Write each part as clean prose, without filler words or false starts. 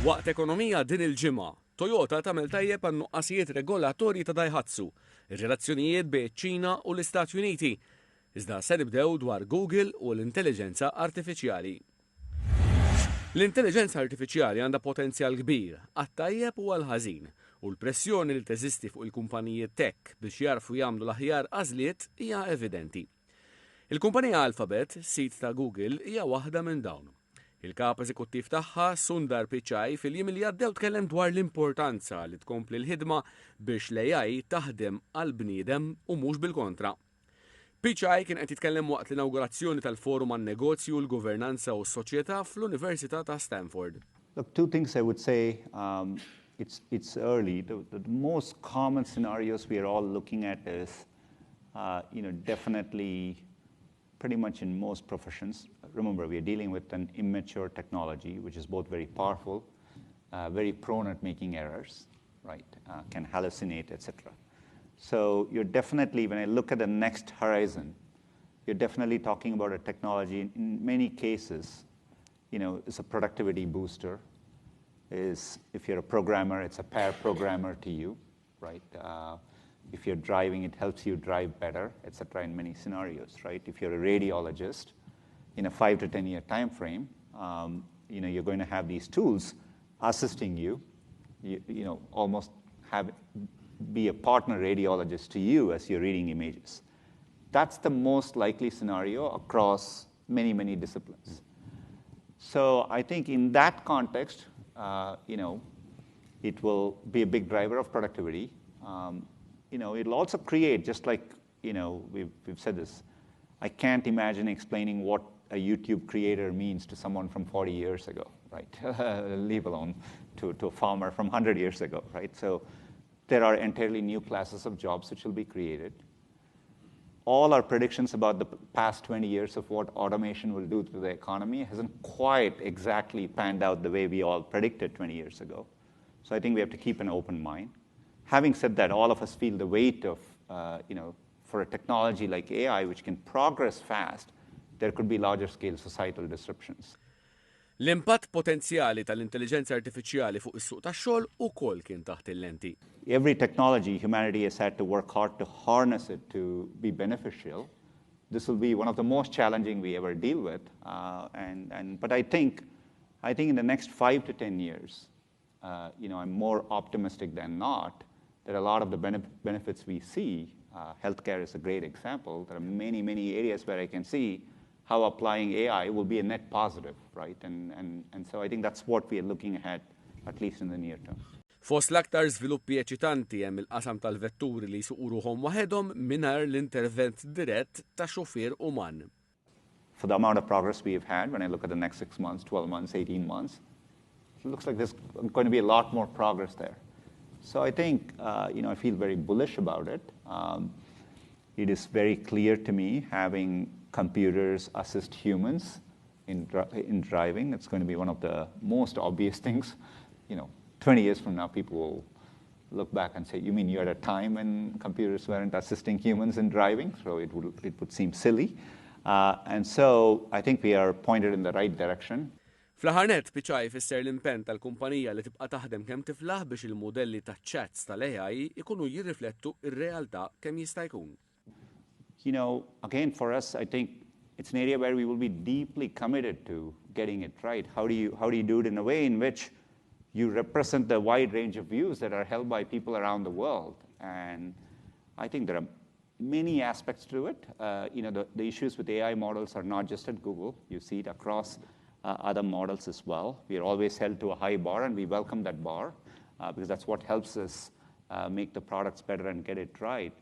Waqt ekonomija din il-ġimgħa, Toyota tagħmel tajjeb għan nuqqasijiet regolatorji ta' Daihatsu, ir-relazzjonijiet bejn ċ-Ċina u l-Istati Uniti. Iżda se nibdew dwar Google u l-intelligenza artifiċjali. L-intelligenza artifiċjali għandha potenzjal kbir, għat-tajjeb u għal-ħażin, u l-pressjoni li teżisti fuq il-kumpaniji tech biex jarfu jagħmlu l-aħjar għażliet hija evidenti. Il-kumpanija Alphabet, sit ta' Google, hija waħda minn dawn. Il-kap eżekuttiv tagħha Sundar Pichai fil-jiem li għaddew tkellem dwar l-importanza li tkompli l-ħidma biex l-AI taħdem għal-bniedem u mhux bil-kontra. Pichai kien qed jitkellem waqt l-inaugurazzjoni tal-forum għan-negozju, l-governanza u s-soċjetà fl-Università ta' Stanford. Look, two things I would say. It's early. The most common scenarios we are all looking at is, definitely pretty much in most professions. Remember, we are dealing with an immature technology, which is both very powerful, very prone at making errors, right? Can hallucinate, etc. So you're definitely, when I look at the next horizon, you're definitely talking about a technology. In many cases, it's a productivity booster. If you're a programmer, it's a pair programmer to you, right? If you're driving, it helps you drive better, etc. in many scenarios, right? If you're a radiologist, in a 5 to 10 year time frame, you're going to have these tools assisting you, almost be a partner radiologist to you as you're reading images. That's the most likely scenario across many, many disciplines. So I think in that context, it will be a big driver of productivity. It'll also create, just like, we've said this, I can't imagine explaining what a YouTube creator means to someone from 40 years ago, right? Leave alone to a farmer from 100 years ago, right? So there are entirely new classes of jobs which will be created. All our predictions about the past 20 years of what automation will do to the economy hasn't quite exactly panned out the way we all predicted 20 years ago. So I think we have to keep an open mind. Having said that, all of us feel the weight of, for a technology like AI, which can progress fast, there could be larger scale societal disruptions. L-impatt potenzjali tal-intelligenza artifiċjali fuq is-suq tax-xogħol ukoll kien taħt il-lenti. Every technology, humanity has had to work hard to harness it to be beneficial. This will be one of the most challenging we ever deal with. But I think in the next 5 to 10 years, I'm more optimistic than not that a lot of the benefits we see, healthcare is a great example. There are many, many areas where I can see how applying AI will be a net positive, right? And so I think that's what we are looking at least in the near term. Fost l-aktar żviluppi eċitanti hemm il-qasam tal-vetturi li jsuqu ruhom waħedhom mingħajr l-intervent dirett ta' xufier uman. For the amount of progress we have had, when I look at the next 6 months, 12 months, 18 months, it looks like there's going to be a lot more progress there. So I think, I feel very bullish about it. It is very clear to me having computers assist humans in driving. It's going to be one of the most obvious things. 20 years from now, people will look back and say, you mean you're at a time when computers weren't assisting humans in driving? So it would seem silly. And so I think we are pointed in the right direction. Fl-ħarnet, Pichai fisser l-impenn tal-kumpanija li tibqa' taħdem kemm tiflaħ biex il-modelli ta' chats tal-AI ikunu jirriflettu ir-realtà kemm jista' jkun. Again, for us, I think it's an area where we will be deeply committed to getting it right. How do you do it in a way in which you represent the wide range of views that are held by people around the world? And I think there are many aspects to it. The issues with AI models are not just at Google. You see it across other models as well. We are always held to a high bar, and we welcome that bar because that's what helps us make the products better and get it right.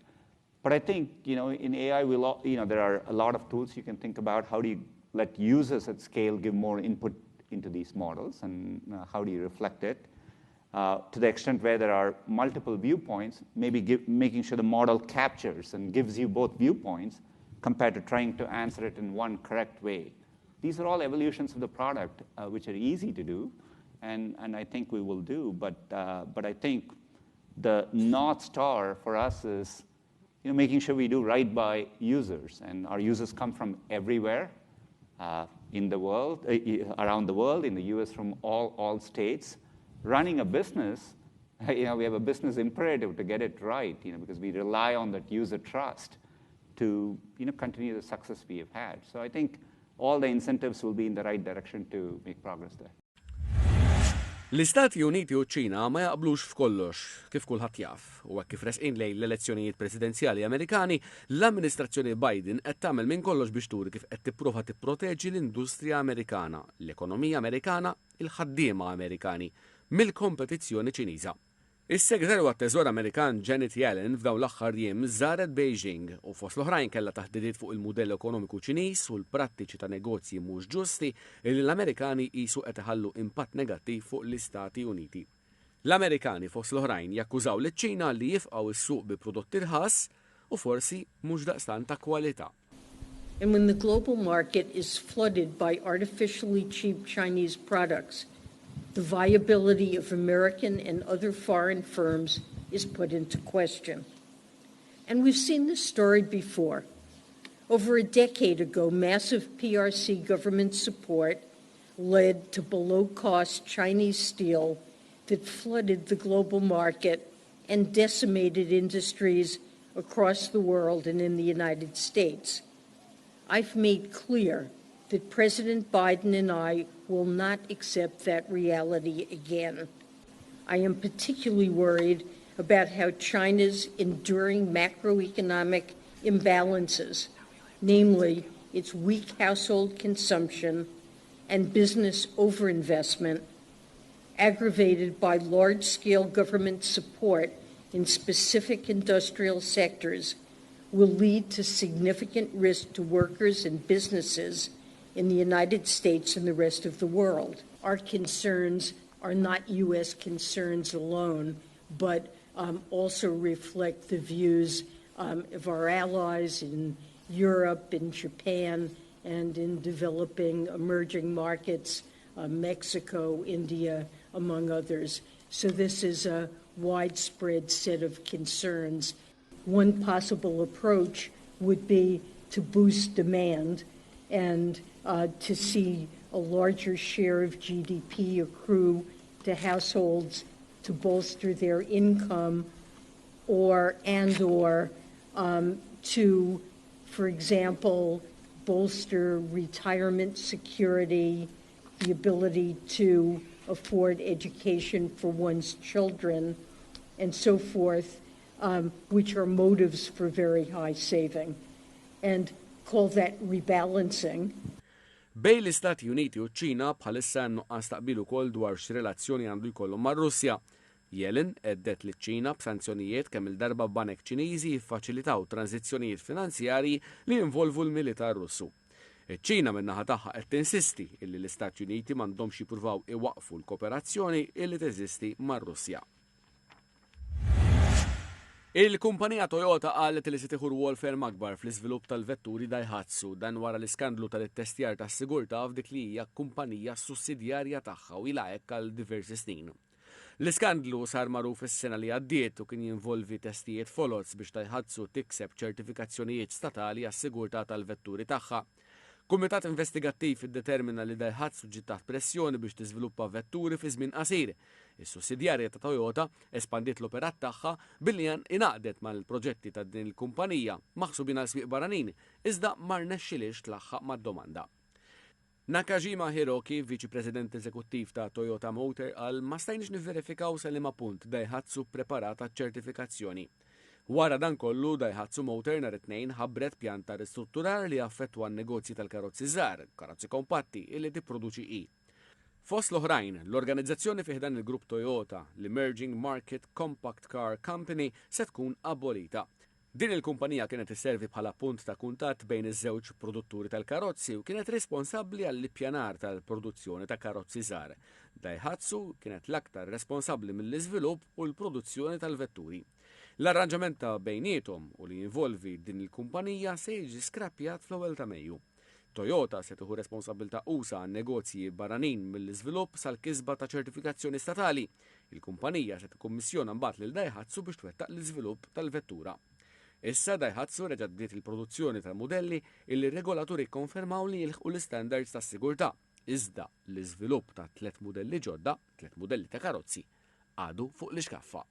But I think, in AI, there are a lot of tools you can think about. How do you let users at scale give more input into these models, and how do you reflect it? To the extent where there are multiple viewpoints, maybe making sure the model captures and gives you both viewpoints compared to trying to answer it in one correct way. These are all evolutions of the product, which are easy to do, and I think we will do. But I think the North Star for us is making sure we do right by users. And our users come from everywhere in the world, around the world, in the US from all states. running a business, we have a business imperative to get it right, because we rely on that user trust to, continue the success we have had. So I think all the incentives will be in the right direction to make progress there. L-Istati Uniti u ċ-Ċina ma jaqblux f'kollox, kif kulħadd jaf, u hekk kif resqin lejn l-elezzjonijiet presidenzjali Amerikani, l-amministrazzjoni Biden qed tagħmel minn kollox biex turi kif qed tipprova tipproteġi l-industrija Amerikana, l-ekonomija Amerikana, il-ħaddiema Amerikani mill-kompetizzjoni Ċiniża. Is-Segretarju għat-Teżor Amerikan Janet Yellen f'dawn l-aħħar jiem żaret Beijing u fost l-oħrajn kellha taħdidiet fuq il-mudell ekonomiku Ċiniż u l-prattiċi ta' negozji mhux ġusti li l-Amerikani qisu qed iħallu impatt negattiv fuq l-Istati Uniti. L-Amerikani fost l-oħrajn jakkużaw liċ-Ċina li jifqgħu s-suq bi prodotti rħas u forsi mhux daqstant ta' kwalità. And when the global market is flooded by artificially cheap Chinese products, the viability of American and other foreign firms is put into question. And we've seen this story before. Over a decade ago, massive PRC government support led to below-cost Chinese steel that flooded the global market and decimated industries across the world and in the United States. I've made clear that President Biden and I will not accept that reality again. I am particularly worried about how China's enduring macroeconomic imbalances, namely its weak household consumption and business overinvestment, aggravated by large-scale government support in specific industrial sectors, will lead to significant risk to workers and businesses in the United States and the rest of the world. Our concerns are not U.S. concerns alone, but also reflect the views of our allies in Europe, in Japan, and in developing emerging markets, Mexico, India, among others. So this is a widespread set of concerns. One possible approach would be to boost demand and to see a larger share of GDP accrue to households to bolster their income or to, for example, bolster retirement security, the ability to afford education for one's children, and so forth, which are motives for very high saving, and call that rebalancing. Bejn l-Istati Uniti u ċ-Ċina bħalissa nuqqas taqbil ukoll dwar x'relazzjoni għandu jkollhom mar-Russja. Yellen għeddet liċ-Ċina b'sanzjonijiet kemm il-darba banek Ċiniżi jiffaċilitaw tranzizzjonijiet finanzjarji li jinvolvu l-militar Russu. Iċ-Ċina min-naħa tagħha qed tinsisti illi l-Istati Uniti m'għandhomx jippruvaw iwaqfu l-kooperazzjoni illi teżisti mar-Russja. Il-kumpanija Toyota qalet li se tieħu rwol ferm akbar fl-iżvilupp tal-vetturi Daihatsu dan wara l-iskandlu tal-ittestjar tas-sigurtà f'dik li hija kumpanija sussidjarja tagħha u ilha hekk għal diversi snin. L-iskandlu sar magħruf is-sena li għaddiet u kien jinvolvi testijiet folots biex Daihatsu tikseb ċertifikazzjonijiet statali għas-sigurtà tal-vetturi tagħha. Kumitat investigattiv iddetermina li Daihatsu ġiet taħt pressjoni biex tiżviluppa vetturi fi żmien qasir. Is-sussidjarja ta' Toyota espandiet l-operat tagħha billi inaqdet mal-proġetti ta' din il-kumpanija maħsubin għal swieq barranin, iżda ma rnexxilix tlaħħaq mad-domanda. Nakajima Hiroki, viċi President Eżekuttiv ta' Toyota Motor, għal ma stajniex nivverifikaw sa liema punt Daihatsu preparata ċertifikazzjoni. Wara dan kollu Daihatsu Motor nhar it-tnejn ħabbret pjan ta' ristrutturar li affettwa n-negozji tal-karozzi żgħar, karozzi kompatti illi tipproduċi i. Fost l-oħrajn, l-organizzazzjoni fiħdan il-grupp Toyota, l-Emerging Market Compact Car Company, se tkun abolita. Din il-kumpanija kienet isservi bħala punt ta' kuntatt bejn iż-żewġ produtturi tal-karozzi u kienet responsabbli għall-ippjanar tal-produzzjoni ta' karozzi żgħar. Daihatsu kienet l-aktar responsabbli mill-iżvilupp u l-produzzjoni tal-vetturi. L-arranġament ta' bejnietom u li jinvolvi din il-kumpanija se jiġi skrappjat fl-ewwel ta' Mejju. Toyota se tieħu responsabilità usa għan negozji barranin mill-iżvilupp sal-kisba ta' ċertifikazzjoni statali. Il-kumpanija se tikkummissjona mbagħad lil Daihatsu biex twettaq l-iżvilupp tal-vettura. Issa Daihatsu reġa' bdiet il-produzzjoni tal-modelli illi r-regolaturi konfermaw li jilħqu l-istandards tas-sigurtà. iżda l-iżvilupp ta' 3 modelli ġodda, 3 modelli ta' karozzi, għadu fuq l-iskaffa.